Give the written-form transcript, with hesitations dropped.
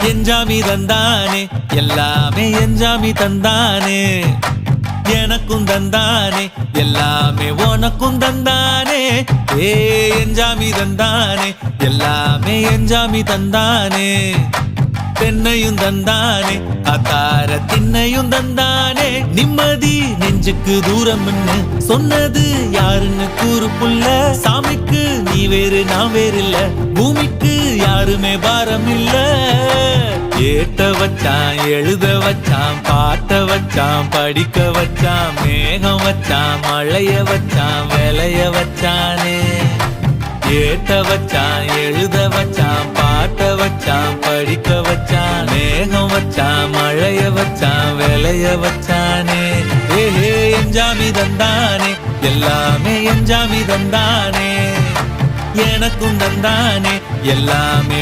எஞ்சாமி தந்தானே எல்லாமே எஞ்சாமி தந்தானே எனக்கும் தந்தானே எல்லாமே உனக்கும் தந்தானே ஏ எஞ்சாமி தந்தானே எல்லாமே எஞ்சாமி தந்தானே தென்னையும் தந்தானே அத்தார திண்ணையும் தந்தானே நிம்மதி நெஞ்சுக்கு தூரம்னு சொன்னது யாருன்னு கூறு புள்ள சாமிக்கு நீ வேறு நான் வேறு இல்ல பூமிக்கு யாருமே பாரம் இல்ல ஏட்ட வச்சான் எழுத வச்சான் பாட்ட வச்சான் படிக்க வச்சான் மேகம் வச்சான் மழைய வச்சான் விளைய வச்சானே ஏட்ட வச்சான் எழுத வச்சான் பாட்ட வச்சான் படிக்க வச்சான் மேகம் வச்சான் மழைய வச்சான் விளைய வச்சானே ஏஹே எஞ்சாமி தந்தானே எல்லாமே எஞ்சாமி தந்தானே எனக்கும் தந்தானே எல்லாமே